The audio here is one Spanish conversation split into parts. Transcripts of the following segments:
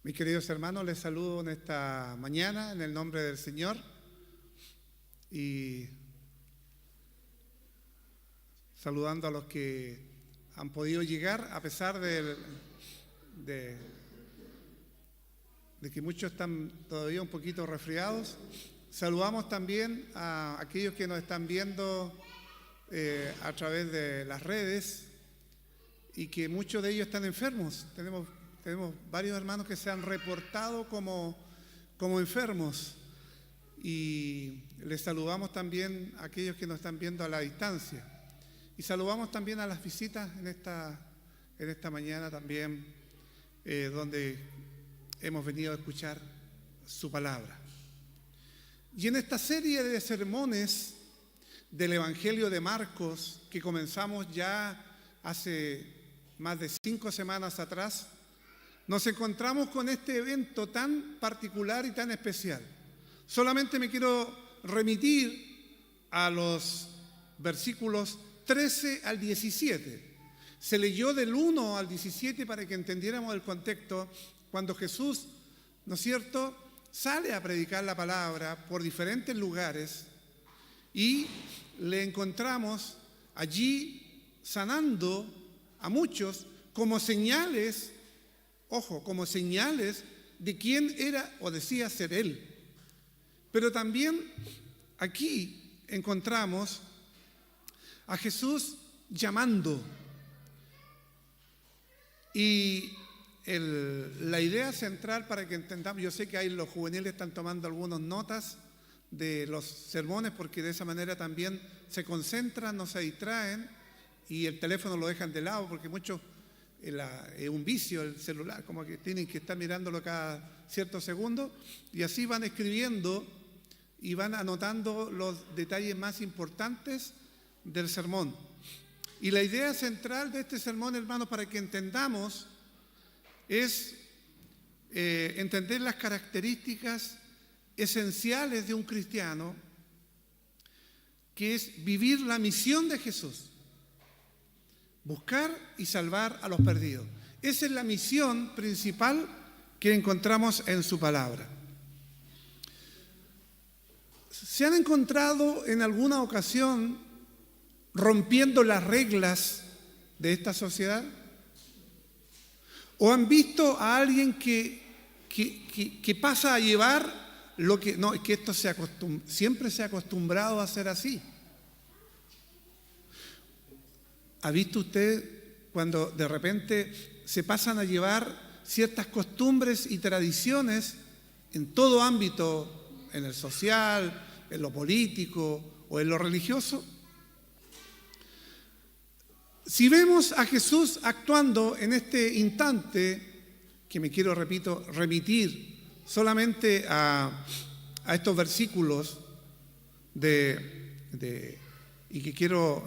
Mis queridos hermanos, les saludo en esta mañana en el nombre del Señor y saludando a los que han podido llegar a pesar de que muchos están todavía un poquito resfriados. Saludamos también a aquellos que nos están viendo a través de las redes y que muchos de ellos están enfermos. Tenemos varios hermanos que se han reportado como enfermos y les saludamos también a aquellos que nos están viendo a la distancia. Y saludamos también a las visitas en esta mañana también, donde hemos venido a escuchar su palabra. Y en esta serie de sermones del Evangelio de Marcos, que comenzamos ya hace más de 5 semanas atrás, nos encontramos con este evento tan particular y tan especial. Solamente me quiero remitir a los versículos 13 al 17. Se leyó del 1 al 17 para que entendiéramos el contexto cuando Jesús, ¿no es cierto?, sale a predicar la palabra por diferentes lugares y le encontramos allí sanando a muchos como señales, como señales de quién era o decía ser Él. Pero también aquí encontramos a Jesús llamando. Y la idea central para que entendamos, yo sé que ahí los juveniles están tomando algunas notas de los sermones porque de esa manera también se concentran, no se distraen y el teléfono lo dejan de lado porque muchos, es un vicio el celular, como que tienen que estar mirándolo cada ciertos segundos y así van escribiendo y van anotando los detalles más importantes del sermón. Y la idea central de este sermón, hermanos, para que entendamos, es entender las características esenciales de un cristiano, que es vivir la misión de Jesús. Buscar y salvar a los perdidos. Esa es la misión principal que encontramos en su palabra. ¿Se han encontrado en alguna ocasión rompiendo las reglas de esta sociedad? ¿O han visto a alguien que pasa a llevar lo que... No, es que esto siempre se ha acostumbrado a hacer así. ¿Ha visto usted cuando de repente se pasan a llevar ciertas costumbres y tradiciones en todo ámbito, en el social, en lo político o en lo religioso? Si vemos a Jesús actuando en este instante, que me quiero, repito, remitir solamente a estos versículos y que quiero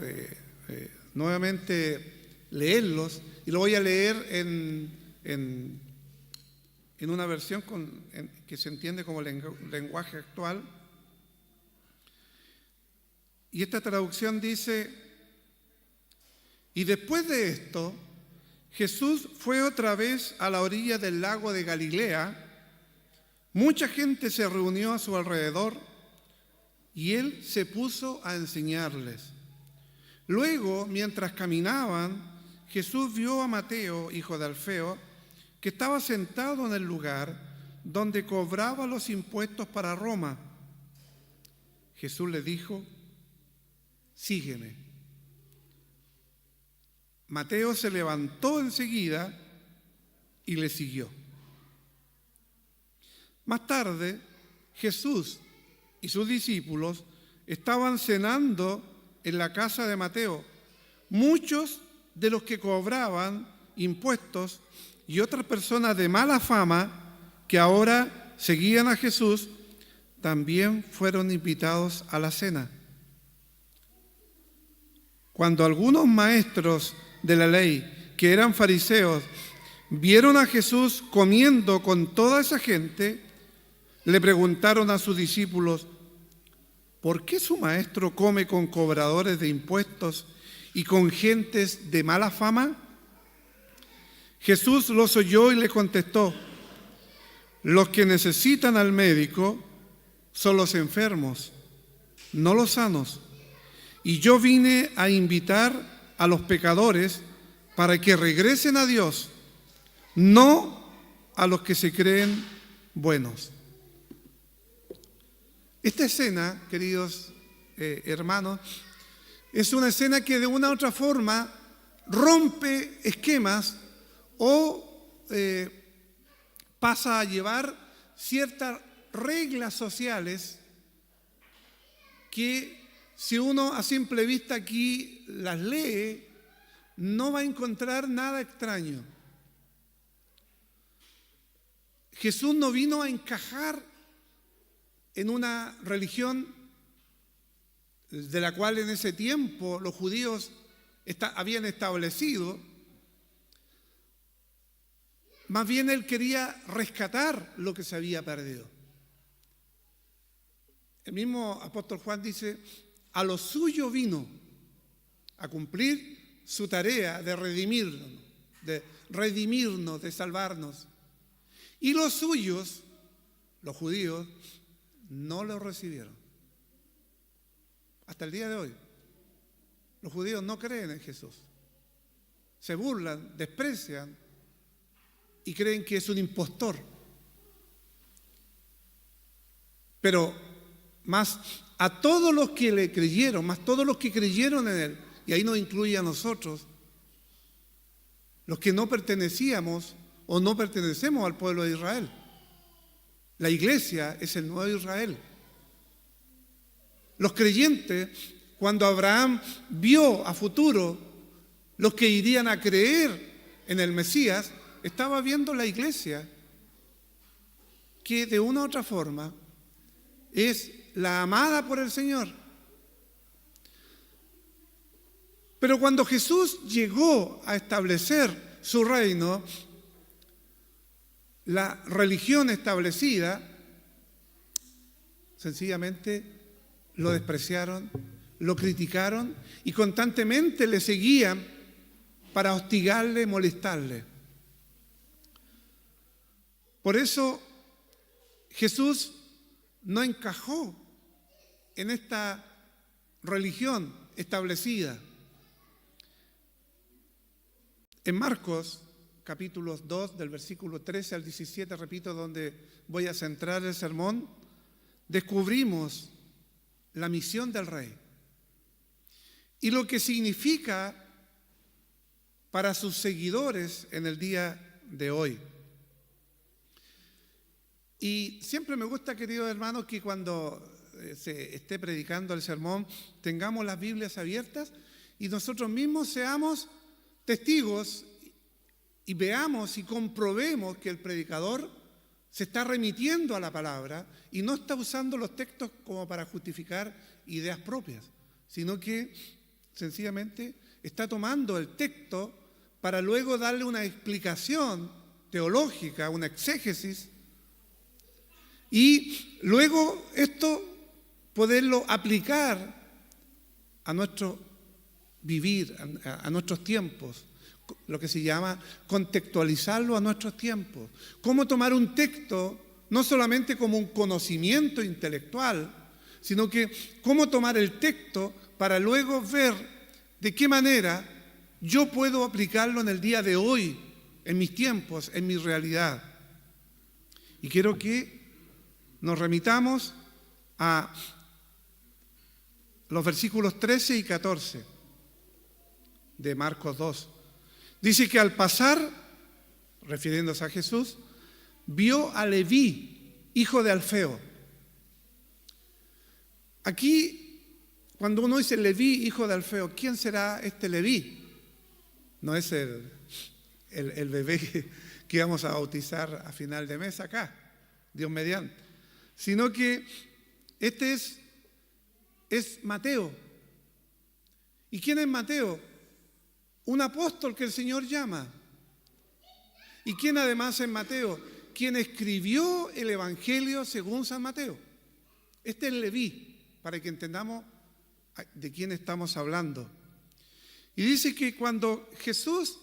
nuevamente leerlos, y lo voy a leer en una versión que se entiende como lenguaje actual. Y esta traducción dice: y después de esto, Jesús fue otra vez a la orilla del lago de Galilea. Mucha gente se reunió a su alrededor y él se puso a enseñarles. Luego, mientras caminaban, Jesús vio a Mateo, hijo de Alfeo, que estaba sentado en el lugar donde cobraba los impuestos para Roma. Jesús le dijo: sígueme. Mateo se levantó enseguida y le siguió. Más tarde, Jesús y sus discípulos estaban cenando en la casa de Mateo. Muchos de los que cobraban impuestos y otras personas de mala fama que ahora seguían a Jesús también fueron invitados a la cena. Cuando algunos maestros de la ley, que eran fariseos, vieron a Jesús comiendo con toda esa gente, le preguntaron a sus discípulos: ¿por qué su maestro come con cobradores de impuestos y con gentes de mala fama? Jesús los oyó y le contestó: Los que necesitan al médico son los enfermos, no los sanos. Y yo vine a invitar a los pecadores para que regresen a Dios, no a los que se creen buenos. Esta escena, queridos hermanos, es una escena que de una u otra forma rompe esquemas o pasa a llevar ciertas reglas sociales que si uno a simple vista aquí las lee, no va a encontrar nada extraño. Jesús no vino a encajar en una religión de la cual en ese tiempo los judíos habían establecido. Más bien él quería rescatar lo que se había perdido. El mismo apóstol Juan dice, a lo suyo vino a cumplir su tarea de redimirnos, de salvarnos. Y los suyos, los judíos, no lo recibieron. Hasta el día de hoy, los judíos no creen en Jesús. Se burlan, desprecian y creen que es un impostor. Pero más a todos los que le creyeron, más todos los que creyeron en él, y ahí nos incluye a nosotros, los que no pertenecíamos o no pertenecemos al pueblo de Israel. La iglesia es el nuevo Israel. Los creyentes, cuando Abraham vio a futuro los que irían a creer en el Mesías, estaba viendo la iglesia que de una u otra forma es la amada por el Señor. Pero cuando Jesús llegó a establecer su reino, la religión establecida sencillamente lo despreciaron, lo criticaron y constantemente le seguían para hostigarle, molestarle. Por eso Jesús no encajó en esta religión establecida. En Marcos, capítulo 2, del versículo 13 al 17, repito, donde voy a centrar el sermón, descubrimos la misión del Rey y lo que significa para sus seguidores en el día de hoy. Y siempre me gusta, queridos hermanos, que cuando se esté predicando el sermón tengamos las Biblias abiertas y nosotros mismos seamos testigos y veamos y comprobemos que el predicador se está remitiendo a la palabra y no está usando los textos como para justificar ideas propias, sino que sencillamente está tomando el texto para luego darle una explicación teológica, una exégesis, y luego esto poderlo aplicar a nuestro vivir, a nuestros tiempos, lo que se llama contextualizarlo a nuestros tiempos. Cómo tomar un texto no solamente como un conocimiento intelectual, sino que cómo tomar el texto para luego ver de qué manera yo puedo aplicarlo en el día de hoy, en mis tiempos, en mi realidad. Y quiero que nos remitamos a los versículos 13 y 14 de Marcos 2. Dice que al pasar, refiriéndose a Jesús, vio a Leví, hijo de Alfeo. Aquí, cuando uno dice Leví, hijo de Alfeo, ¿quién será este Leví? No es el bebé que vamos a bautizar a final de mes acá, Dios mediante, sino que este es Mateo. ¿Y quién es Mateo? Un apóstol que el Señor llama. ¿Y quién además es Mateo? Quien escribió el Evangelio según San Mateo. Este es Leví, para que entendamos de quién estamos hablando. Y dice que cuando Jesús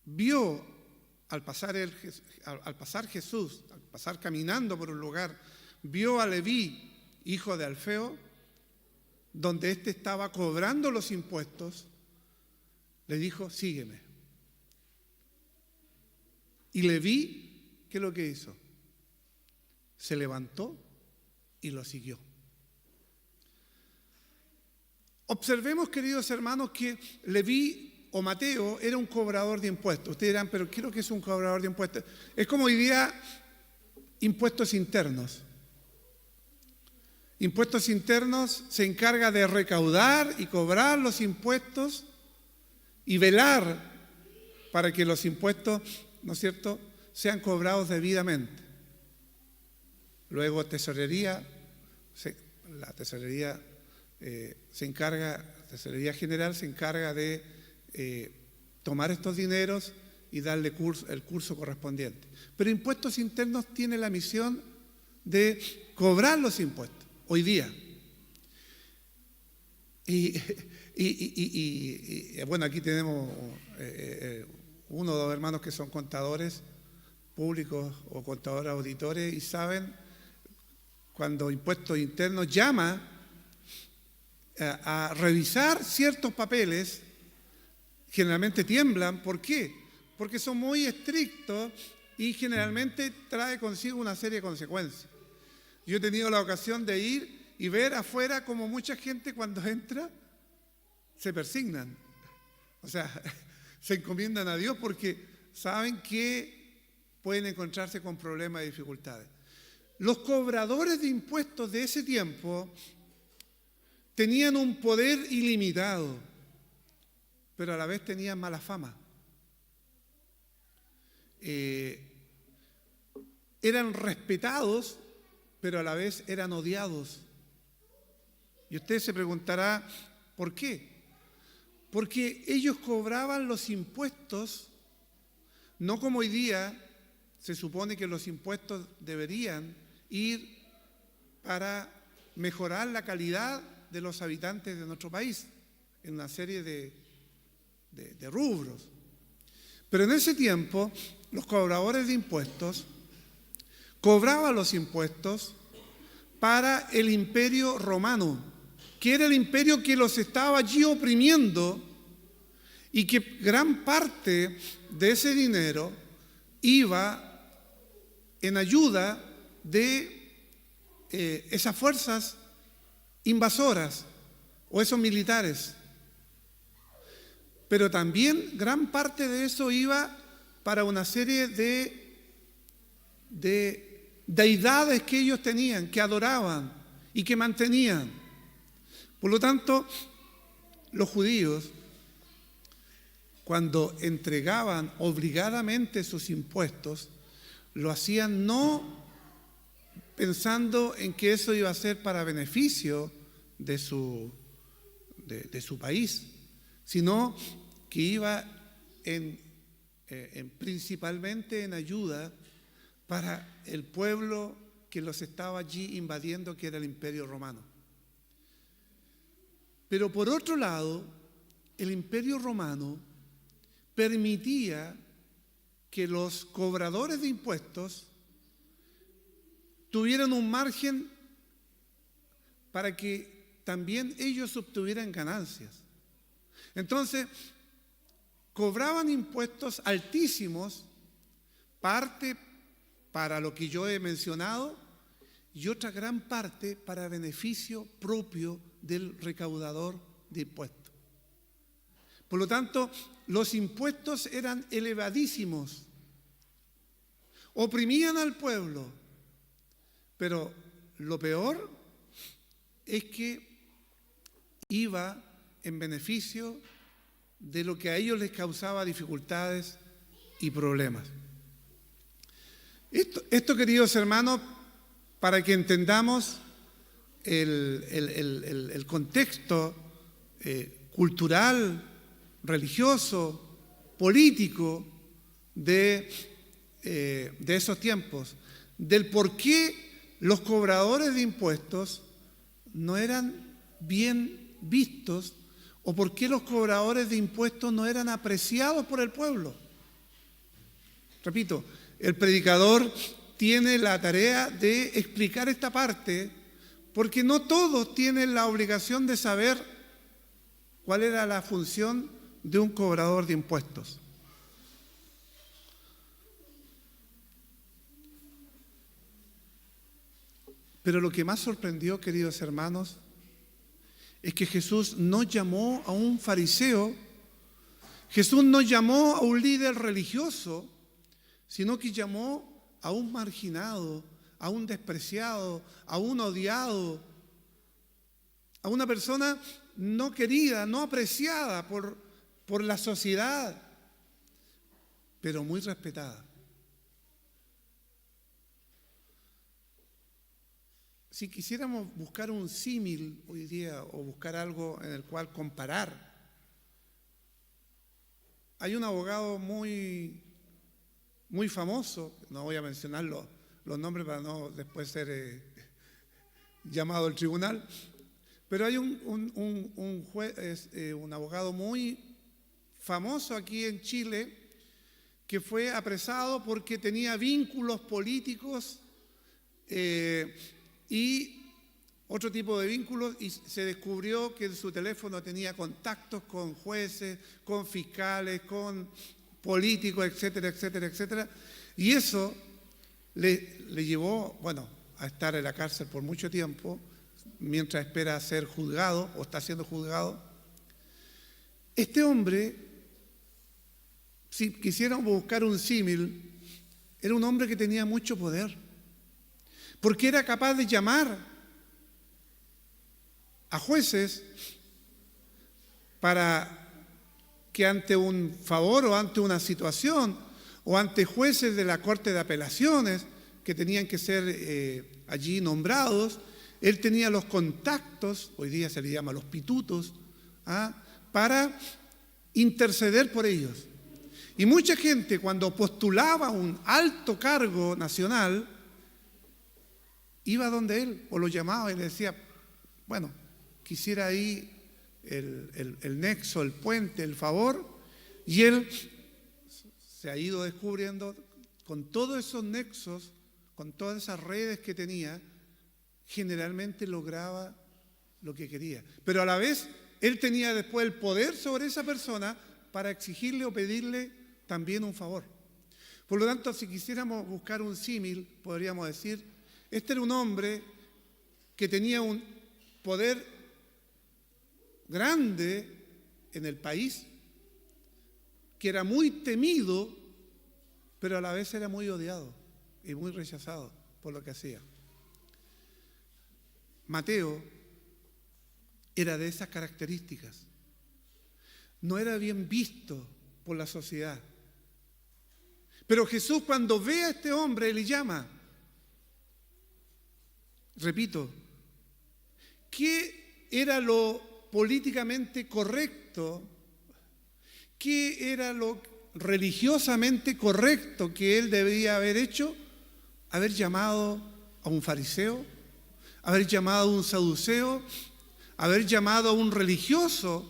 vio al pasar Jesús, al pasar caminando por un lugar, vio a Leví, hijo de Alfeo, donde éste estaba cobrando los impuestos, le dijo, sígueme. Y Leví, ¿qué es lo que hizo? Se levantó y lo siguió. Observemos, queridos hermanos, que Leví o Mateo era un cobrador de impuestos. Ustedes dirán, pero ¿qué es lo que es un cobrador de impuestos? Es como hoy día impuestos internos. Impuestos internos se encarga de recaudar y cobrar los impuestos y velar para que los impuestos, ¿no es cierto?, sean cobrados debidamente. Luego la tesorería general se encarga de tomar estos dineros y darle el curso correspondiente. Pero impuestos internos tiene la misión de cobrar los impuestos hoy día. Y bueno, aquí tenemos uno o dos hermanos que son contadores públicos o contadores auditores y saben cuando impuestos internos llama a revisar ciertos papeles, generalmente tiemblan. ¿Por qué? Porque son muy estrictos y generalmente trae consigo una serie de consecuencias. Yo he tenido la ocasión de ir y ver afuera como mucha gente cuando entra se persignan. O sea, se encomiendan a Dios porque saben que pueden encontrarse con problemas y dificultades. Los cobradores de impuestos de ese tiempo tenían un poder ilimitado, pero a la vez tenían mala fama. Eran respetados, pero a la vez eran odiados. Y usted se preguntará, ¿por qué? Porque ellos cobraban los impuestos, no como hoy día se supone que los impuestos deberían ir para mejorar la calidad de los habitantes de nuestro país, en una serie de rubros. Pero en ese tiempo, los cobradores de impuestos cobraban los impuestos para el Imperio Romano, que era el imperio que los estaba allí oprimiendo y que gran parte de ese dinero iba en ayuda de esas fuerzas invasoras o esos militares. Pero también gran parte de eso iba para una serie de deidades que ellos tenían, que adoraban y que mantenían. Por lo tanto, los judíos, cuando entregaban obligadamente sus impuestos, lo hacían no pensando en que eso iba a ser para beneficio de su país, sino que iba principalmente en ayuda para el pueblo que los estaba allí invadiendo, que era el Imperio Romano. Pero por otro lado, el Imperio Romano permitía que los cobradores de impuestos tuvieran un margen para que también ellos obtuvieran ganancias. Entonces, cobraban impuestos altísimos, parte para lo que yo he mencionado y otra gran parte para beneficio propio del recaudador de impuestos. Por lo tanto, los impuestos eran elevadísimos, oprimían al pueblo, pero lo peor es que iba en beneficio de lo que a ellos les causaba dificultades y problemas. Esto, queridos hermanos, para que entendamos el contexto cultural, religioso, político de esos tiempos, del por qué los cobradores de impuestos no eran bien vistos o por qué los cobradores de impuestos no eran apreciados por el pueblo. Repito, el predicador tiene la tarea de explicar esta parte, porque no todos tienen la obligación de saber cuál era la función de un cobrador de impuestos. Pero lo que más sorprendió, queridos hermanos, es que Jesús no llamó a un fariseo, Jesús no llamó a un líder religioso, sino que llamó a un marginado, a un despreciado, a un odiado, a una persona no querida, no apreciada por la sociedad, pero muy respetada. Si quisiéramos buscar un símil hoy día o buscar algo en el cual comparar, hay un abogado muy famoso, no voy a mencionar los nombres para no después ser llamado al tribunal, pero hay un abogado muy famoso aquí en Chile que fue apresado porque tenía vínculos políticos y otro tipo de vínculos, y se descubrió que en su teléfono tenía contactos con jueces, con fiscales, con políticos, etcétera, etcétera, etcétera. Y eso le llevó, a estar en la cárcel por mucho tiempo, mientras espera ser juzgado o está siendo juzgado. Este hombre, si quisiéramos buscar un símil, era un hombre que tenía mucho poder, porque era capaz de llamar a jueces para que ante un favor o ante una situación o ante jueces de la Corte de Apelaciones que tenían que ser allí nombrados, él tenía los contactos, hoy día se le llama los pitutos, para interceder por ellos. Y mucha gente cuando postulaba un alto cargo nacional, iba donde él o lo llamaba y le decía, quisiera ahí el nexo, el puente, el favor, y él se ha ido descubriendo con todos esos nexos, con todas esas redes que tenía, generalmente lograba lo que quería. Pero a la vez, él tenía después el poder sobre esa persona para exigirle o pedirle también un favor. Por lo tanto, si quisiéramos buscar un símil, podríamos decir, este era un hombre que tenía un poder grande en el país, que era muy temido, pero a la vez era muy odiado y muy rechazado por lo que hacía. Mateo era de esas características. No era bien visto por la sociedad. Pero Jesús, cuando ve a este hombre, le llama. Repito, ¿qué era lo políticamente correcto? ¿Qué era lo religiosamente correcto que él debía haber hecho? Haber llamado a un fariseo, haber llamado a un saduceo, haber llamado a un religioso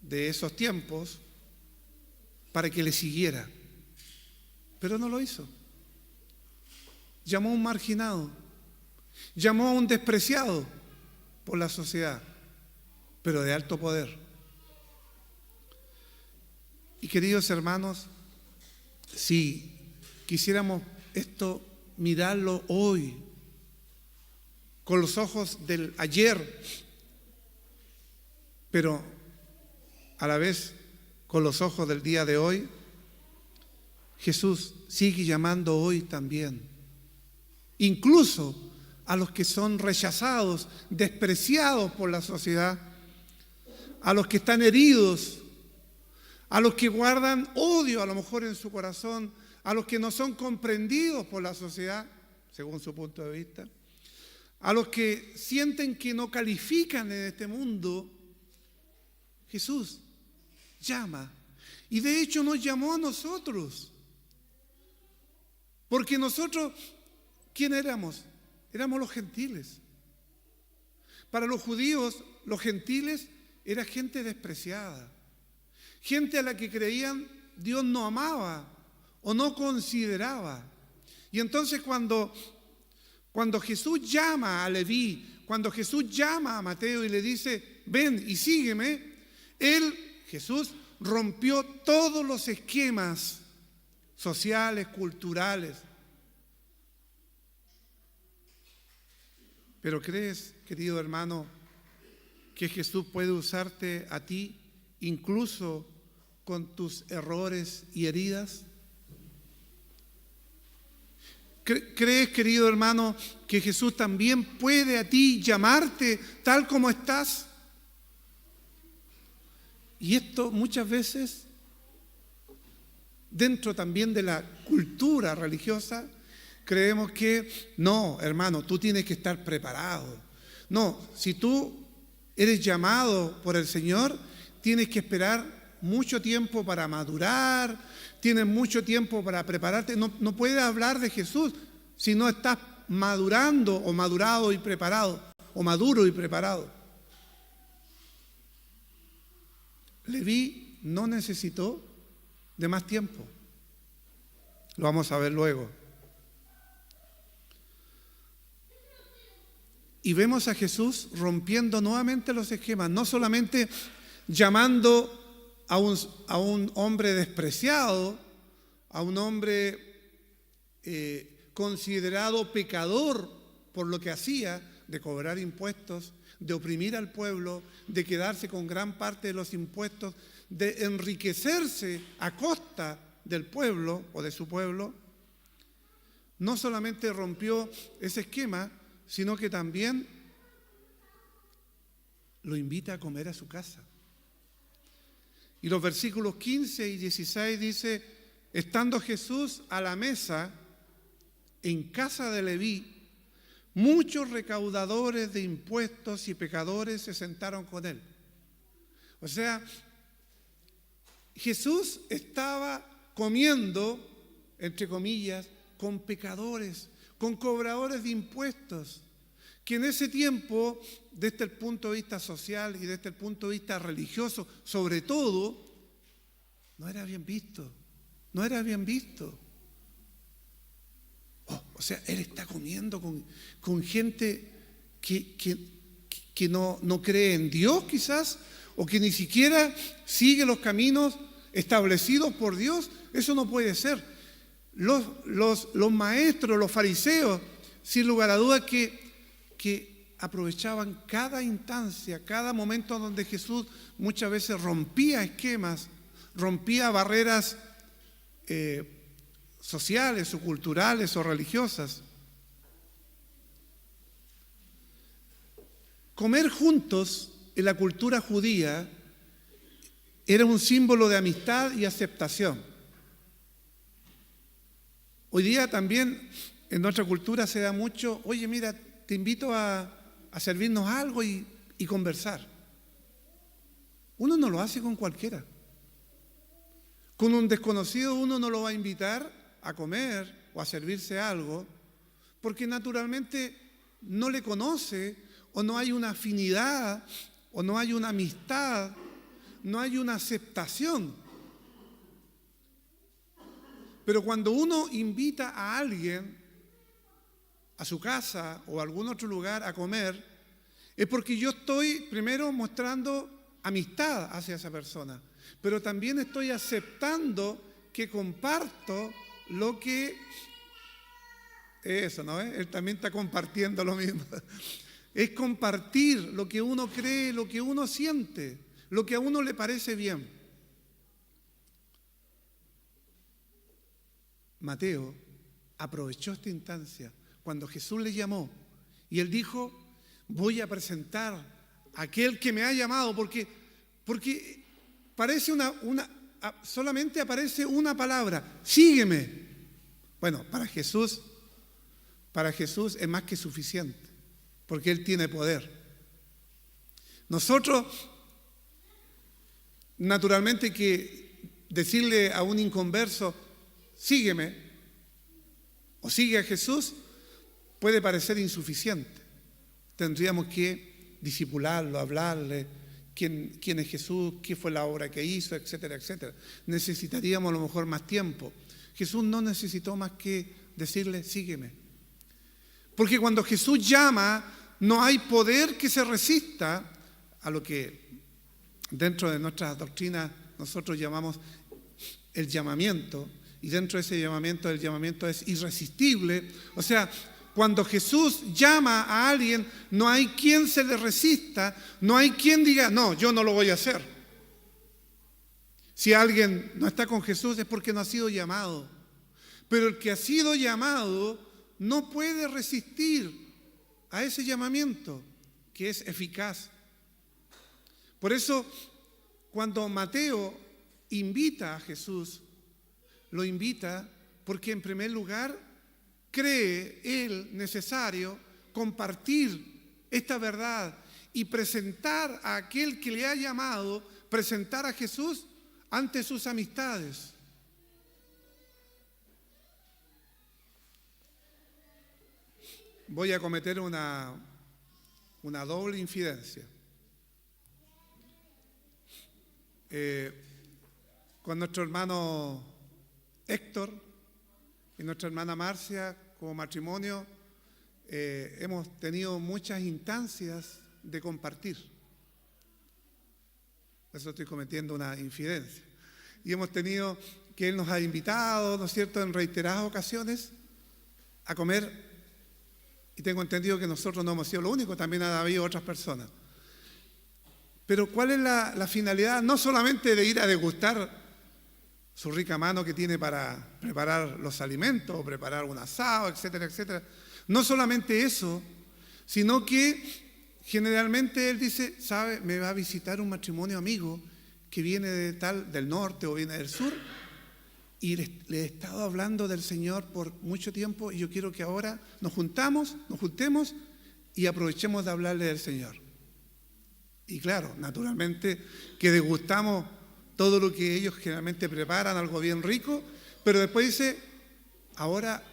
de esos tiempos para que le siguiera. Pero no lo hizo. Llamó a un marginado, llamó a un despreciado por la sociedad, pero de alto poder. Y queridos hermanos, si quisiéramos esto mirarlo hoy, con los ojos del ayer, pero a la vez con los ojos del día de hoy, Jesús sigue llamando hoy también, incluso a los que son rechazados, despreciados por la sociedad, a los que están heridos, a los que guardan odio a lo mejor en su corazón, a los que no son comprendidos por la sociedad, según su punto de vista, a los que sienten que no califican en este mundo. Jesús llama, y de hecho nos llamó a nosotros, porque nosotros, ¿quién éramos? Éramos los gentiles. Para los judíos, los gentiles era gente despreciada, gente a la que creían Dios no amaba o no consideraba. Y entonces cuando Jesús llama a Leví, cuando Jesús llama a Mateo y le dice, ven y sígueme, Jesús rompió todos los esquemas sociales, culturales. Pero ¿crees, querido hermano, que Jesús puede usarte a ti incluso con tus errores y heridas? ¿Crees, querido hermano, que Jesús también puede a ti llamarte tal como estás? Y esto muchas veces, dentro también de la cultura religiosa, creemos que no, hermano, tú tienes que estar preparado. No, si tú eres llamado por el Señor, tienes que esperar mucho tiempo para madurar, tienes mucho tiempo para prepararte. No puedes hablar de Jesús si no estás madurando o madurado y preparado, o maduro y preparado. Leví no necesitó de más tiempo. Lo vamos a ver luego. Y vemos a Jesús rompiendo nuevamente los esquemas, no solamente llamando a un hombre despreciado, a un hombre considerado pecador por lo que hacía, de cobrar impuestos, de oprimir al pueblo, de quedarse con gran parte de los impuestos, de enriquecerse a costa del pueblo o de su pueblo. No solamente rompió ese esquema, sino que también lo invita a comer a su casa. Y los versículos 15 y 16 dice, estando Jesús a la mesa en casa de Leví, muchos recaudadores de impuestos y pecadores se sentaron con él. O sea, Jesús estaba comiendo, entre comillas, con pecadores, con cobradores de impuestos, que en ese tiempo, desde el punto de vista social y desde el punto de vista religioso, sobre todo, no era bien visto, no era bien visto. O sea, él está comiendo con gente que no cree en Dios quizás, o que ni siquiera sigue los caminos establecidos por Dios. Eso no puede ser. Los maestros, los fariseos, sin lugar a dudas que aprovechaban cada instancia, cada momento donde Jesús muchas veces rompía esquemas, rompía barreras sociales o culturales o religiosas. Comer juntos en la cultura judía era un símbolo de amistad y aceptación. Hoy día también en nuestra cultura se da mucho, oye, mira, te invito a servirnos algo y conversar. Uno no lo hace con cualquiera. Con un desconocido uno no lo va a invitar a comer o a servirse algo, porque naturalmente no le conoce, o no hay una afinidad, o no hay una amistad, no hay una aceptación. Pero cuando uno invita a alguien a su casa o a algún otro lugar a comer, es porque yo estoy primero mostrando amistad hacia esa persona, pero también estoy aceptando que comparto lo que... Eso, ¿no? Él también está compartiendo lo mismo. Es compartir lo que uno cree, lo que uno siente, lo que a uno le parece bien. Mateo aprovechó esta instancia cuando Jesús le llamó y él dijo, voy a presentar a aquel que me ha llamado, porque parece solamente aparece una palabra, sígueme. Bueno, para Jesús es más que suficiente, porque Él tiene poder. Nosotros, naturalmente, que decirle a un inconverso, sígueme, o sigue a Jesús, puede parecer insuficiente. Tendríamos que discipularlo, hablarle, quién es Jesús, qué fue la obra que hizo, etcétera, etcétera. Necesitaríamos a lo mejor más tiempo. Jesús no necesitó más que decirle, sígueme. Porque cuando Jesús llama, no hay poder que se resista a lo que dentro de nuestra doctrina nosotros llamamos el llamamiento. Y dentro de ese llamamiento, el llamamiento es irresistible. O sea, cuando Jesús llama a alguien, no hay quien se le resista, no hay quien diga, no, yo no lo voy a hacer. Si alguien no está con Jesús es porque no ha sido llamado. Pero el que ha sido llamado no puede resistir a ese llamamiento que es eficaz. Por eso, cuando Mateo invita a Jesús, lo invita porque en primer lugar cree él necesario compartir esta verdad y presentar a aquel que le ha llamado, presentar a Jesús ante sus amistades. Voy a cometer una doble infidencia. Con nuestro hermano Héctor y nuestra hermana Marcia, como matrimonio, hemos tenido muchas instancias de compartir. Por eso estoy cometiendo una infidencia. Y hemos tenido que él nos ha invitado, ¿no es cierto?, en reiteradas ocasiones a comer. Y tengo entendido que nosotros no hemos sido lo único, también ha habido otras personas. Pero ¿cuál es la finalidad? No solamente de ir a degustar su rica mano que tiene para preparar los alimentos, o preparar un asado, etcétera, etcétera. No solamente eso, sino que generalmente él dice, ¿sabe? Me va a visitar un matrimonio amigo que viene del norte o viene del sur, y le he estado hablando del Señor por mucho tiempo, y yo quiero que ahora nos juntemos y aprovechemos de hablarle del Señor. Y claro, naturalmente que degustamos todo lo que ellos generalmente preparan, algo bien rico, pero después dice, ahora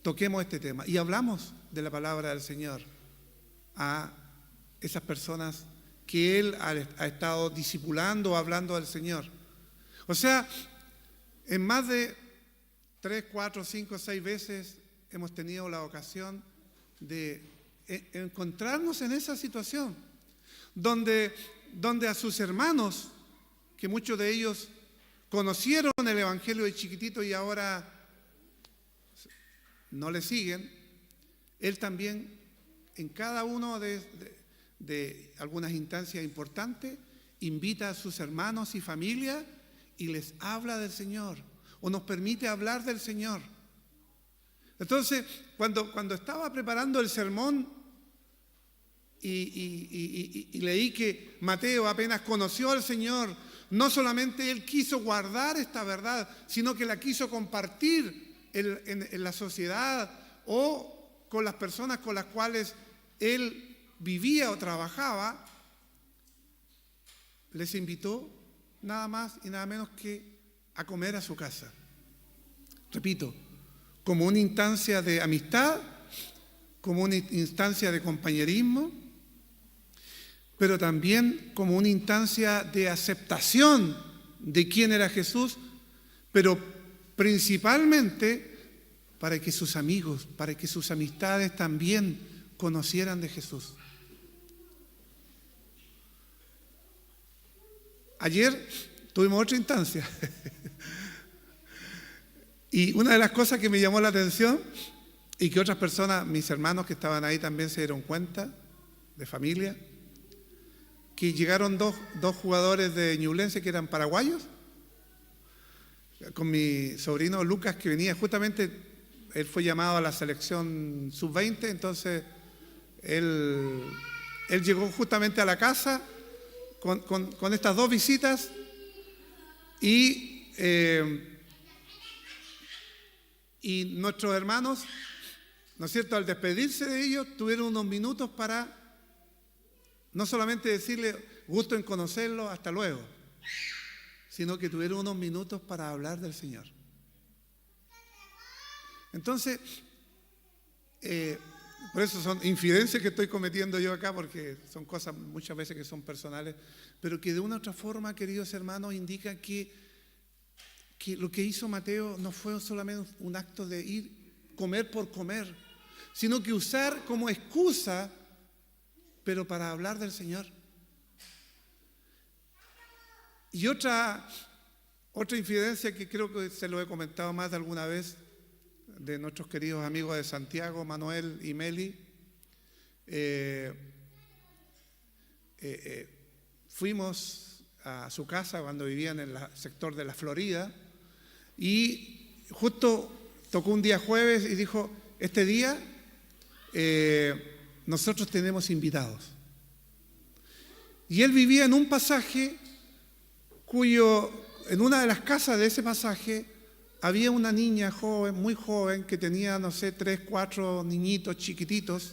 toquemos este tema y hablamos de la palabra del Señor a esas personas que Él ha estado discipulando, hablando del Señor. O sea, en más de 3, 4, 5, 6 veces hemos tenido la ocasión de encontrarnos en esa situación, donde a sus hermanos, que muchos de ellos conocieron el Evangelio de chiquitito y ahora no le siguen, él también en cada uno de algunas instancias importantes invita a sus hermanos y familia y les habla del Señor o nos permite hablar del Señor. Entonces, cuando estaba preparando el sermón y leí que Mateo apenas conoció al Señor, no solamente él quiso guardar esta verdad, sino que la quiso compartir en la sociedad o con las personas con las cuales él vivía o trabajaba, les invitó nada más y nada menos que a comer a su casa. Repito, como una instancia de amistad, como una instancia de compañerismo, pero también como una instancia de aceptación de quién era Jesús, pero principalmente para que sus amigos, para que sus amistades también conocieran de Jesús. Ayer tuvimos otra instancia y una de las cosas que me llamó la atención y que otras personas, mis hermanos que estaban ahí también se dieron cuenta, de familia, que llegaron dos jugadores de Ñublense que eran paraguayos, con mi sobrino Lucas, que venía justamente, él fue llamado a la selección sub-20, entonces él llegó justamente a la casa con estas dos visitas y nuestros hermanos, ¿no es cierto?, al despedirse de ellos, tuvieron unos minutos para no solamente decirle gusto en conocerlo, hasta luego, sino que tuvieron unos minutos para hablar del Señor. Entonces, por eso son infidencias que estoy cometiendo yo acá, porque son cosas muchas veces que son personales, pero que de una u otra forma, queridos hermanos, indican que que lo que hizo Mateo no fue solamente un acto de ir comer por comer, sino que usar como excusa, pero para hablar del Señor. Y otra infidencia que creo que se lo he comentado más de alguna vez, de nuestros queridos amigos de Santiago, Manuel y Meli. Fuimos a su casa cuando vivían en el sector de la Florida y justo tocó un día jueves y dijo, este día nosotros tenemos invitados. Y él vivía en un pasaje en una de las casas de ese pasaje había una niña joven, muy joven, que tenía, 3, 4 niñitos chiquititos,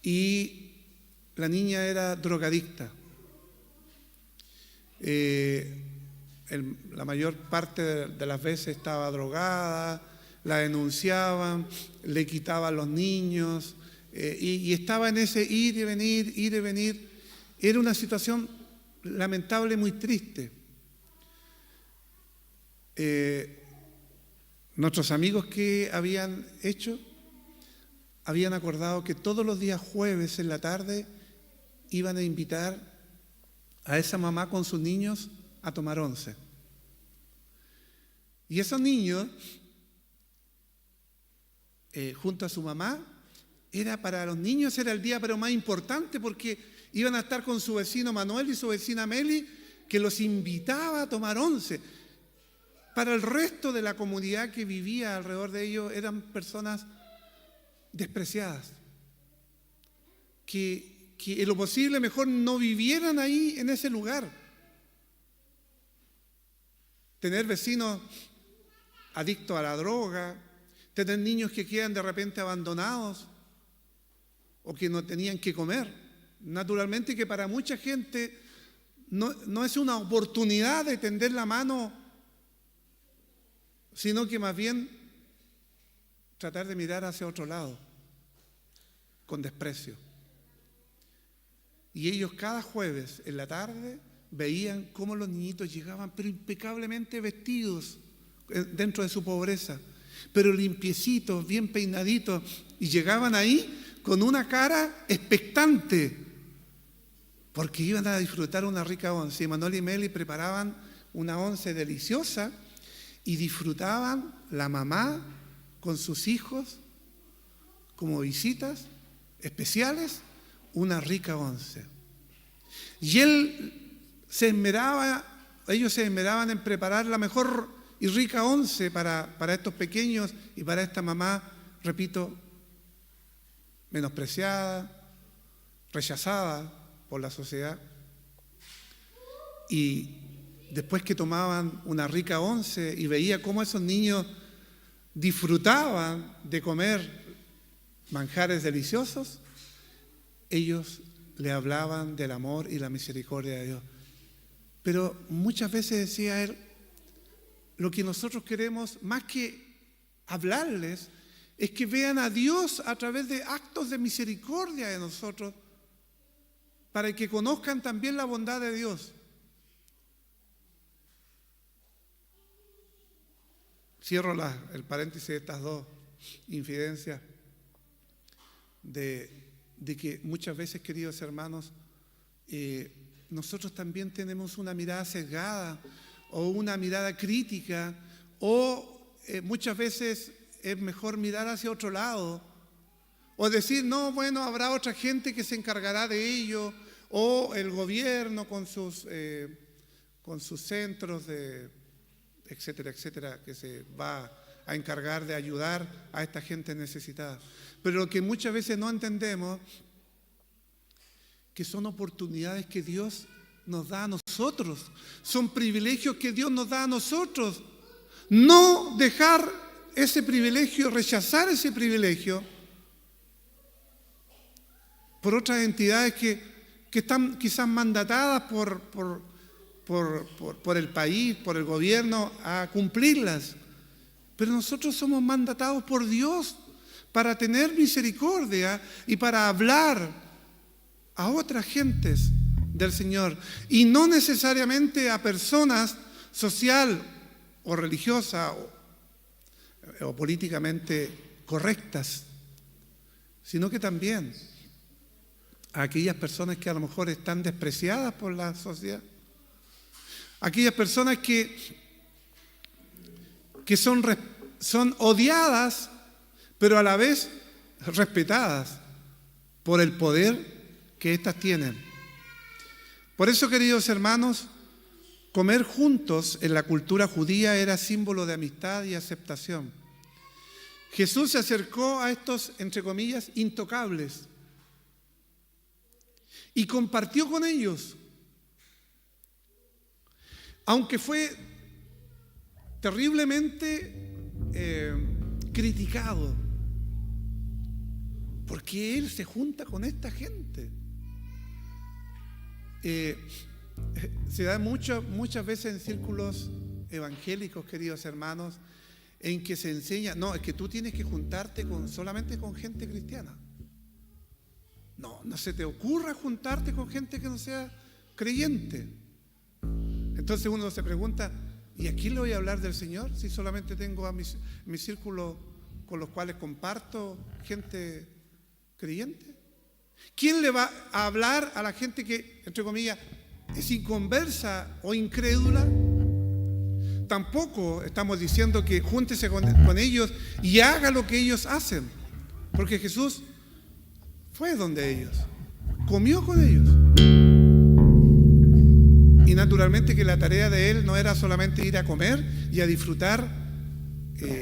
y la niña era drogadicta. La mayor parte de las veces estaba drogada, la denunciaban, le quitaban los niños, y estaba en ese ir y venir. Era una situación lamentable, muy triste. Nuestros amigos que habían acordado que todos los días jueves en la tarde iban a invitar a esa mamá con sus niños a tomar once. Y esos niños, junto a su mamá, para los niños era el día pero más importante, porque iban a estar con su vecino Manuel y su vecina Meli, que los invitaba a tomar once. Para el resto de la comunidad que vivía alrededor de ellos eran personas despreciadas, que en lo posible mejor no vivieran ahí en ese lugar. Tener vecinos adictos a la droga, tener niños que quedan de repente abandonados o que no tenían que comer. Naturalmente que para mucha gente no es una oportunidad de tender la mano, sino que más bien tratar de mirar hacia otro lado, con desprecio. Y ellos cada jueves en la tarde veían cómo los niñitos llegaban, pero impecablemente vestidos dentro de su pobreza, pero limpiecitos, bien peinaditos, y llegaban ahí con una cara expectante, porque iban a disfrutar una rica once. Y Manuel y Meli preparaban una once deliciosa y disfrutaban la mamá con sus hijos como visitas especiales, una rica once. Y ellos se esmeraban en preparar la mejor y rica once para estos pequeños y para esta mamá, repito, menospreciada, rechazada por la sociedad. Y después que tomaban una rica once y veía cómo esos niños disfrutaban de comer manjares deliciosos, ellos le hablaban del amor y la misericordia de Dios. Pero muchas veces decía él, lo que nosotros queremos, más que hablarles, es que vean a Dios a través de actos de misericordia de nosotros, para que conozcan también la bondad de Dios. Cierro el paréntesis de estas dos infidencias de que muchas veces, queridos hermanos, nosotros también tenemos una mirada sesgada o una mirada crítica, o muchas veces es mejor mirar hacia otro lado o decir, no, bueno, habrá otra gente que se encargará de ello, o el gobierno con sus centros de etcétera, que se va a encargar de ayudar a esta gente necesitada. Pero lo que muchas veces no entendemos, que son oportunidades que Dios nos da a nosotros, son privilegios que Dios nos da a nosotros. No dejar ese privilegio, rechazar ese privilegio por otras entidades que están quizás mandatadas por el país, por el gobierno, a cumplirlas. Pero nosotros somos mandatados por Dios para tener misericordia y para hablar a otras gentes del Señor, y no necesariamente a personas social o religiosa o políticamente correctas, sino que también a aquellas personas que a lo mejor están despreciadas por la sociedad, aquellas personas que son odiadas, pero a la vez respetadas por el poder que éstas tienen. Por eso, queridos hermanos, comer juntos en la cultura judía era símbolo de amistad y aceptación. Jesús se acercó a estos, entre comillas, intocables y compartió con ellos, aunque fue terriblemente criticado, porque Él se junta con esta gente. Se da muchas veces en círculos evangélicos, queridos hermanos, en que se enseña, no, es que tú tienes que juntarte solamente con gente cristiana. No se te ocurra juntarte con gente que no sea creyente. Entonces uno se pregunta, ¿y a quién le voy a hablar del Señor si solamente tengo a mi círculo con los cuales comparto gente creyente? ¿Quién le va a hablar a la gente que, entre comillas, es inconversa o incrédula? Tampoco estamos diciendo que júntese con ellos y haga lo que ellos hacen, porque Jesús fue donde ellos, comió con ellos. Y naturalmente que la tarea de Él no era solamente ir a comer y a disfrutar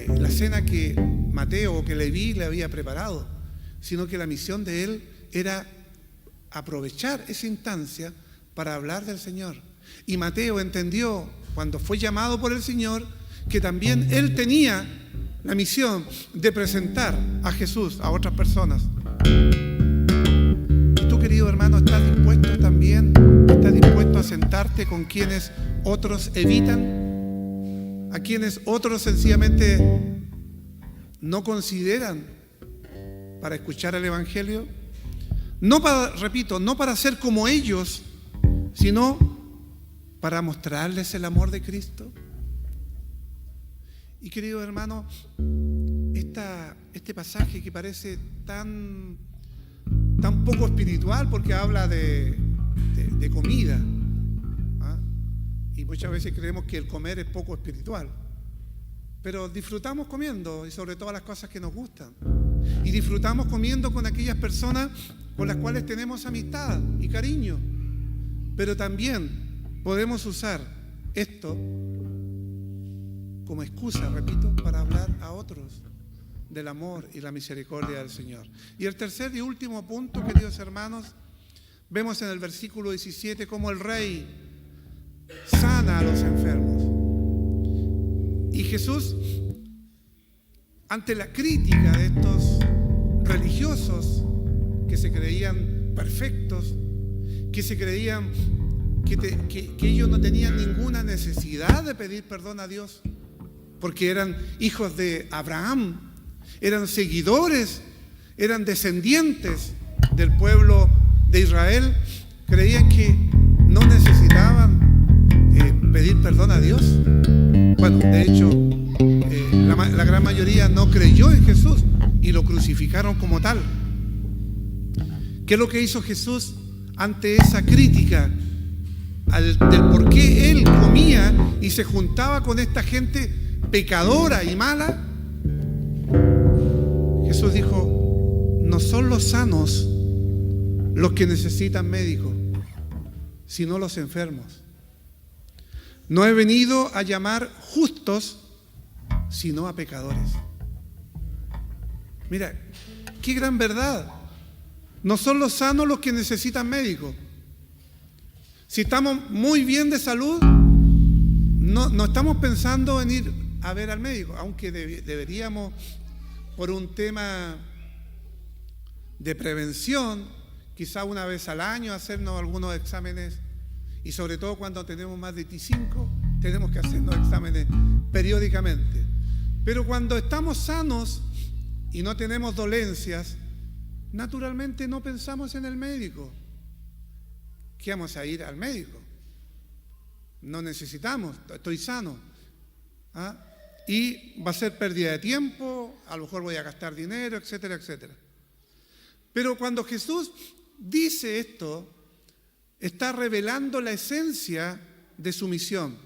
la cena que Mateo o que Leví le había preparado, sino que la misión de Él era aprovechar esa instancia para hablar del Señor. Y Mateo entendió, cuando fue llamado por el Señor, que también él tenía la misión de presentar a Jesús a otras personas. Y tú, querido hermano, ¿estás dispuesto también? ¿Estás dispuesto a sentarte con quienes otros evitan? ¿A quienes otros sencillamente no consideran para escuchar el Evangelio? No para ser como ellos, sino para mostrarles el amor de Cristo. Y querido hermano, este pasaje que parece tan poco espiritual, porque habla de comida, ¿ah? Y muchas veces creemos que el comer es poco espiritual, pero disfrutamos comiendo, y sobre todo las cosas que nos gustan, y disfrutamos comiendo con aquellas personas con las cuales tenemos amistad y cariño, pero también podemos usar esto como excusa, repito, para hablar a otros del amor y la misericordia del Señor. Y el tercer y último punto, queridos hermanos, vemos en el versículo 17 cómo el Rey sana a los enfermos. Y Jesús, ante la crítica de estos religiosos que se creían perfectos, que se creían que ellos no tenían ninguna necesidad de pedir perdón a Dios, porque eran hijos de Abraham, eran seguidores, eran descendientes del pueblo de Israel, creían que no necesitaban pedir perdón a Dios. Bueno, de hecho, la gran mayoría no creyó en Jesús y lo crucificaron como tal. ¿Qué es lo que hizo Jesús ante esa crítica del por qué Él comía y se juntaba con esta gente pecadora y mala? Jesús dijo, no son los sanos los que necesitan médico, sino los enfermos. No he venido a llamar justos, sino a pecadores. Mira, qué gran verdad. No son los sanos los que necesitan médico. Si estamos muy bien de salud, no estamos pensando en ir a ver al médico, aunque deberíamos, por un tema de prevención, quizá una vez al año hacernos algunos exámenes, y sobre todo cuando tenemos más de 25, tenemos que hacernos exámenes periódicamente. Pero cuando estamos sanos y no tenemos dolencias, naturalmente no pensamos en el médico. ¿Qué vamos a ir al médico? no necesitamos, estoy sano. ¿Ah? Y va a ser pérdida de tiempo, a lo mejor voy a gastar dinero, etcétera, etcétera. Pero cuando Jesús dice esto, está revelando la esencia de su misión: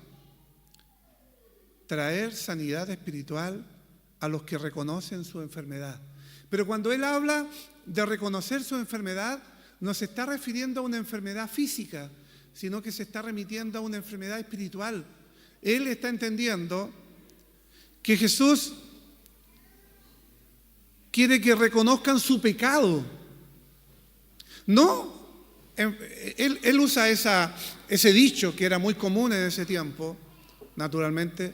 traer sanidad espiritual a los que reconocen su enfermedad. Pero cuando Él habla de reconocer su enfermedad, no se está refiriendo a una enfermedad física, sino que se está remitiendo a una enfermedad espiritual. Él está entendiendo que Jesús quiere que reconozcan su pecado. No, él usa ese dicho que era muy común en ese tiempo, naturalmente,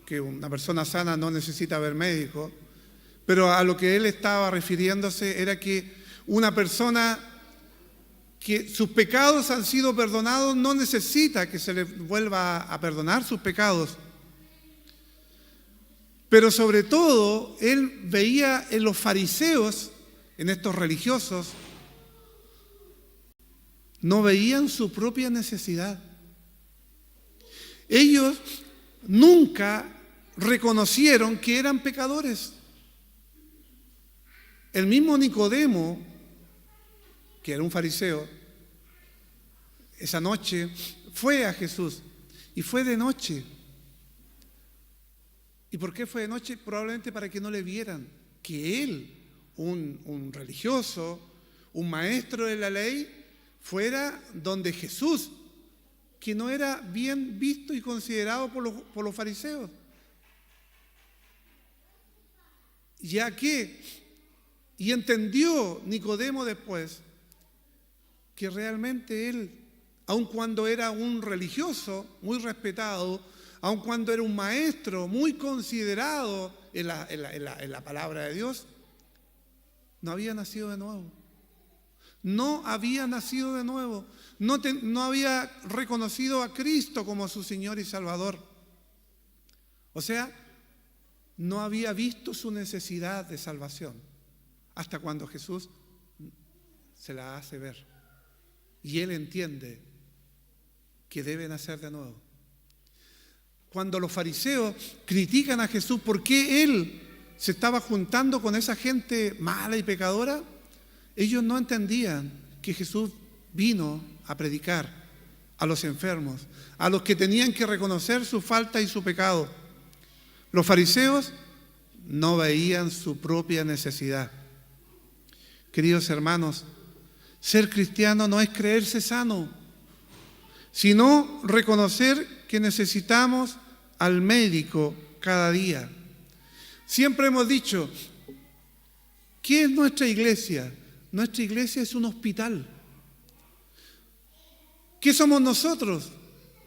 que una persona sana no necesita ver médico, pero a lo que él estaba refiriéndose era que una persona que sus pecados han sido perdonados no necesita que se le vuelva a perdonar sus pecados. Pero sobre todo, él veía en los fariseos, en estos religiosos, no veían su propia necesidad. Ellos nunca reconocieron que eran pecadores. El mismo Nicodemo, que era un fariseo, esa noche fue a Jesús, y fue de noche. ¿Y por qué fue de noche? Probablemente para que no le vieran que él, un religioso, un maestro de la ley, fuera donde Jesús, que no era bien visto y considerado por los fariseos. Y entendió Nicodemo después que realmente él, aun cuando era un religioso muy respetado, aun cuando era un maestro muy considerado en la palabra de Dios, no había nacido de nuevo. No había nacido de nuevo. No había reconocido a Cristo como su Señor y Salvador. O sea, no había visto su necesidad de salvación hasta cuando Jesús se la hace ver. Y él entiende que debe nacer de nuevo. Cuando los fariseos critican a Jesús por qué él se estaba juntando con esa gente mala y pecadora, ellos no entendían que Jesús vino a predicar a los enfermos, a los que tenían que reconocer su falta y su pecado. Los fariseos no veían su propia necesidad. Queridos hermanos, ser cristiano no es creerse sano, sino reconocer que necesitamos al médico cada día. Siempre hemos dicho, ¿qué es nuestra iglesia? Nuestra iglesia es un hospital. ¿Qué somos nosotros?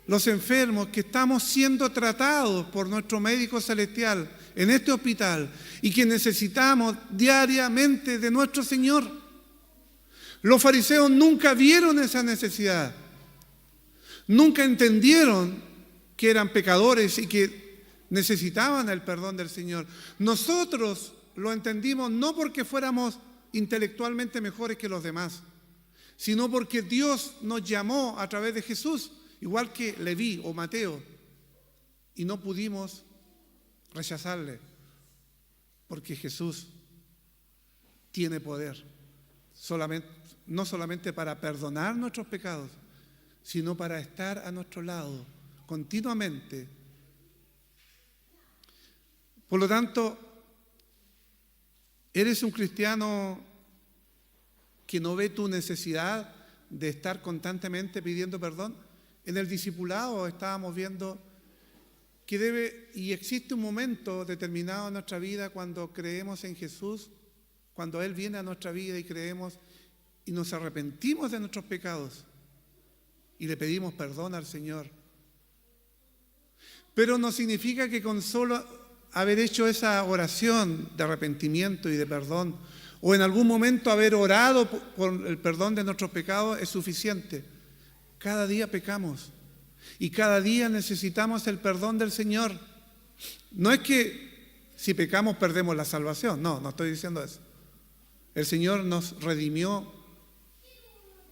Los enfermos que estamos siendo tratados por nuestro médico celestial en este hospital y que necesitamos diariamente de nuestro Señor. Los fariseos nunca vieron esa necesidad. Nunca entendieron que eran pecadores y que necesitaban el perdón del Señor. Nosotros lo entendimos no porque fuéramos intelectualmente mejores que los demás, sino porque Dios nos llamó a través de Jesús, igual que Leví o Mateo, y no pudimos rechazarle, porque Jesús tiene poder, no solamente para perdonar nuestros pecados, sino para estar a nuestro lado continuamente. Por lo tanto, ¿eres un cristiano que no ve tu necesidad de estar constantemente pidiendo perdón? En el discipulado estábamos viendo que existe un momento determinado en nuestra vida cuando creemos en Jesús, cuando Él viene a nuestra vida y creemos y nos arrepentimos de nuestros pecados y le pedimos perdón al Señor. Pero no significa que con solo haber hecho esa oración de arrepentimiento y de perdón, o en algún momento haber orado por el perdón de nuestros pecados es suficiente. Cada día pecamos y cada día necesitamos el perdón del Señor. No es que si pecamos perdemos la salvación, no estoy diciendo eso. El Señor nos redimió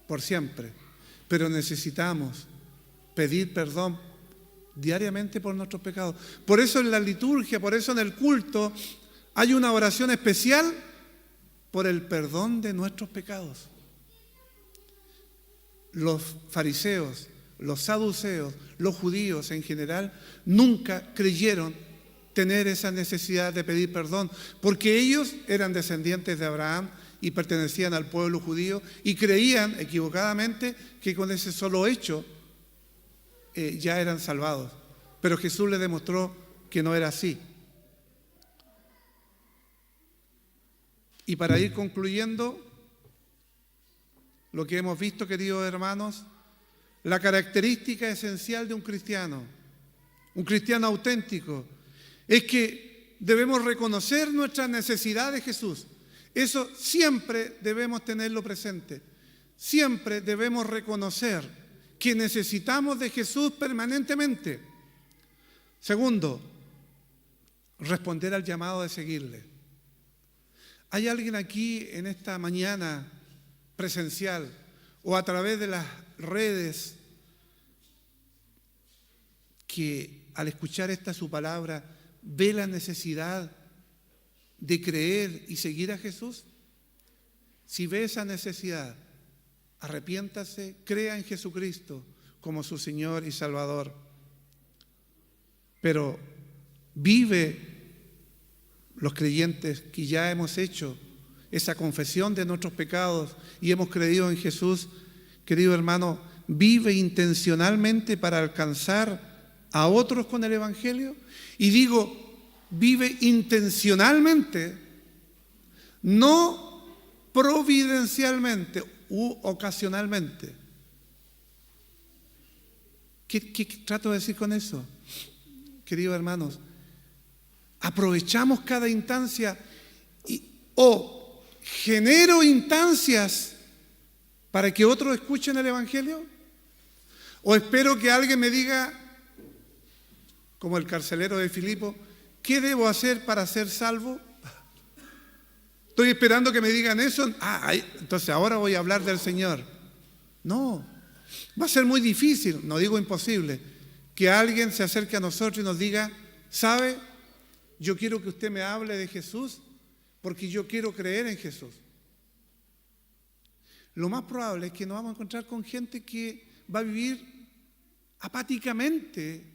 por siempre, pero necesitamos pedir perdón diariamente por nuestros pecados. Por eso en la liturgia, por eso en el culto, hay una oración especial por el perdón de nuestros pecados. Los fariseos, los saduceos, los judíos en general, nunca creyeron tener esa necesidad de pedir perdón, porque ellos eran descendientes de Abraham y pertenecían al pueblo judío y creían equivocadamente que con ese solo hecho ya eran salvados. Pero Jesús les demostró que no era así. Y para ir concluyendo lo que hemos visto, queridos hermanos, la característica esencial de un cristiano auténtico, es que debemos reconocer nuestra necesidad de Jesús. Eso siempre debemos tenerlo presente. Siempre debemos reconocer que necesitamos de Jesús permanentemente. Segundo, responder al llamado de seguirle. ¿Hay alguien aquí en esta mañana presencial o a través de las redes que al escuchar esta su palabra ve la necesidad de creer y seguir a Jesús? Si ve esa necesidad, arrepiéntase, crea en Jesucristo como su Señor y Salvador. Pero vive los creyentes que ya hemos hecho esa confesión de nuestros pecados y hemos creído en Jesús, querido hermano, vive intencionalmente para alcanzar a otros con el Evangelio. Y digo, vive intencionalmente, no providencialmente u ocasionalmente. ¿Qué trato de decir con eso? Queridos hermanos, aprovechamos cada instancia o genero instancias para que otros escuchen el Evangelio, o espero que alguien me diga, como el carcelero de Filipo, ¿qué debo hacer para ser salvo? Estoy esperando que me digan eso. Entonces ahora voy a hablar del Señor. No, va a ser muy difícil, no digo imposible, que alguien se acerque a nosotros y nos diga, ¿sabe? Yo quiero que usted me hable de Jesús porque yo quiero creer en Jesús. Lo más probable es que nos vamos a encontrar con gente que va a vivir apáticamente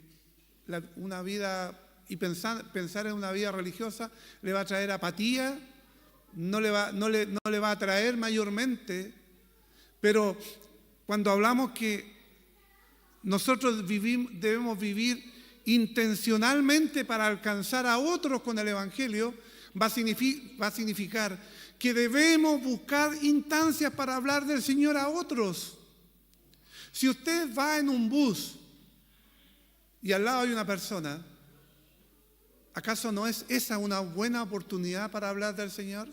una vida, y pensar en una vida religiosa le va a traer apatía, no le va a atraer mayormente. Pero cuando hablamos que nosotros debemos vivir intencionalmente para alcanzar a otros con el Evangelio, va a significar que debemos buscar instancias para hablar del Señor a otros. Si usted va en un bus y al lado hay una persona, ¿acaso no es esa una buena oportunidad para hablar del Señor?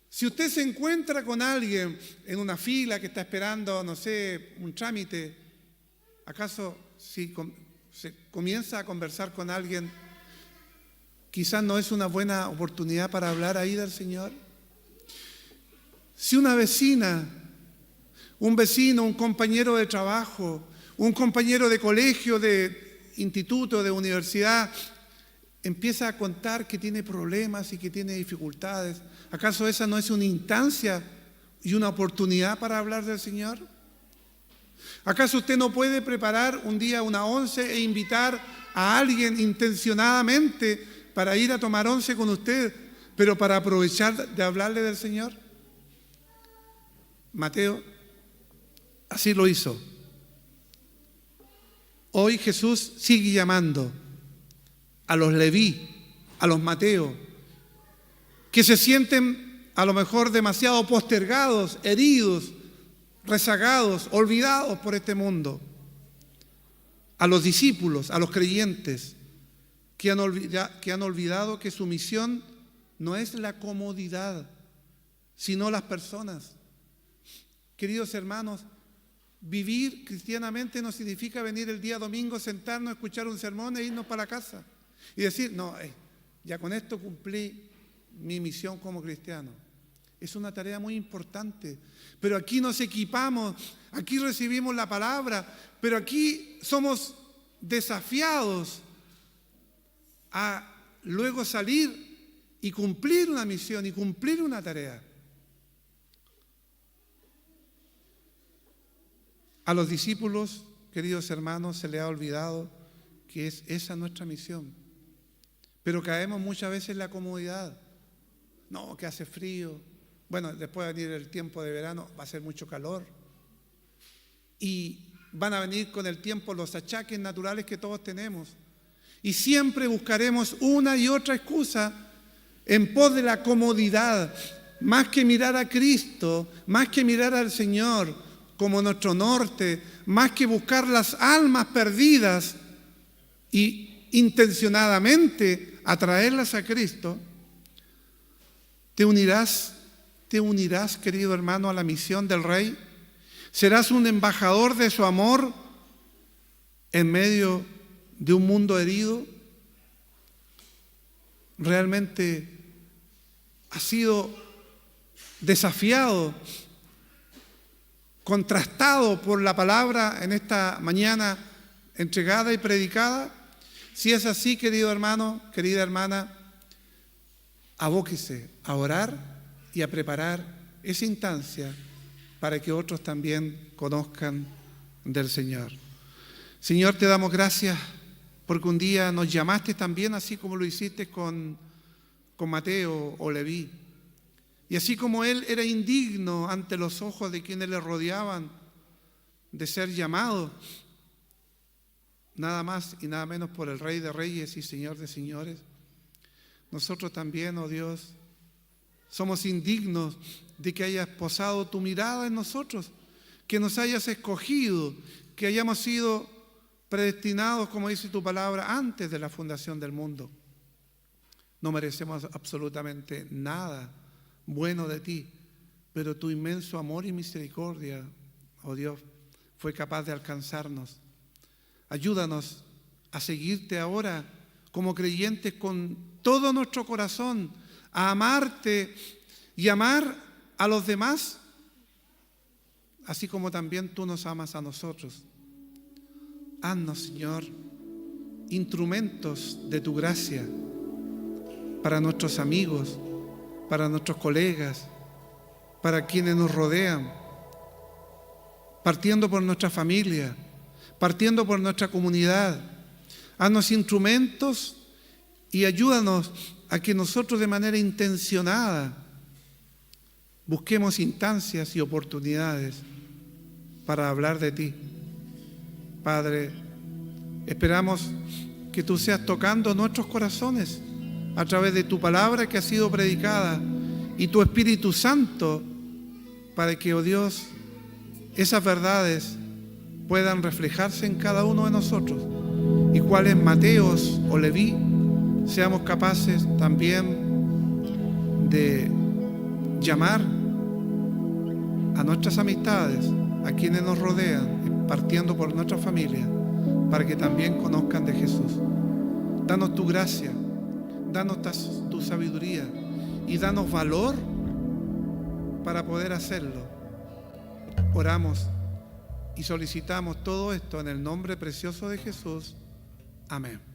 Si usted se encuentra con alguien en una fila que está esperando, no sé, un trámite, ¿acaso si se comienza a conversar con alguien, quizás no es una buena oportunidad para hablar ahí del Señor? Si una vecina, un vecino, un compañero de trabajo, un compañero de colegio, de instituto, de universidad, empieza a contar que tiene problemas y que tiene dificultades, ¿acaso esa no es una instancia y una oportunidad para hablar del Señor? ¿Acaso usted no puede preparar un día una once e invitar a alguien intencionadamente para ir a tomar once con usted, pero para aprovechar de hablarle del Señor? Mateo así lo hizo. Hoy Jesús sigue llamando a los Leví, a los Mateo, que se sienten a lo mejor demasiado postergados, heridos, rezagados, olvidados por este mundo. A los discípulos, a los creyentes, que han olvidado que su misión no es la comodidad, sino las personas. Queridos hermanos, vivir cristianamente no significa venir el día domingo, sentarnos, escuchar un sermón e irnos para la casa y decir, no, ya con esto cumplí mi misión como cristiano. Es una tarea muy importante. Pero aquí nos equipamos, aquí recibimos la palabra, pero aquí somos desafiados a luego salir y cumplir una misión y cumplir una tarea. A los discípulos, queridos hermanos, se les ha olvidado que es esa nuestra misión. Pero caemos muchas veces en la comodidad. No, que hace frío. Bueno, después va a venir el tiempo de verano, va a ser mucho calor. Y van a venir con el tiempo los achaques naturales que todos tenemos. Y siempre buscaremos una y otra excusa en pos de la comodidad, más que mirar a Cristo, más que mirar al Señor como nuestro norte, más que buscar las almas perdidas y intencionadamente atraerlas a Cristo. Te unirás, querido hermano, a la misión del Rey. Serás un embajador de su amor en medio de un mundo herido. Realmente has sido desafiado, contrastado por la palabra en esta mañana entregada y predicada. Si es así, querido hermano, querida hermana, abóquese a orar y a preparar esa instancia para que otros también conozcan del Señor. Señor, te damos gracias porque un día nos llamaste también, así como lo hiciste con Mateo o Leví. Y así como él era indigno ante los ojos de quienes le rodeaban de ser llamado, nada más y nada menos por el Rey de Reyes y Señor de Señores, nosotros también, oh Dios, somos indignos de que hayas posado tu mirada en nosotros, que nos hayas escogido, que hayamos sido predestinados, como dice tu palabra, antes de la fundación del mundo. No merecemos absolutamente nada bueno de ti, pero tu inmenso amor y misericordia, oh Dios, fue capaz de alcanzarnos. Ayúdanos a seguirte ahora como creyentes con todo nuestro corazón, a amarte y amar a los demás, así como también tú nos amas a nosotros. Haznos, Señor, instrumentos de tu gracia para nuestros amigos, para nuestros colegas, para quienes nos rodean, partiendo por nuestra familia, partiendo por nuestra comunidad. Haznos instrumentos y ayúdanos a que nosotros de manera intencionada busquemos instancias y oportunidades para hablar de ti. Padre, esperamos que tú seas tocando nuestros corazones a través de tu palabra que ha sido predicada y tu Espíritu Santo, para que, oh Dios, esas verdades puedan reflejarse en cada uno de nosotros, y cuales Mateos o Leví seamos capaces también de llamar a nuestras amistades, a quienes nos rodean, partiendo por nuestra familia, para que también conozcan de Jesús. Danos tu gracia, danos tu sabiduría y danos valor para poder hacerlo. Oramos y solicitamos todo esto en el nombre precioso de Jesús. Amén.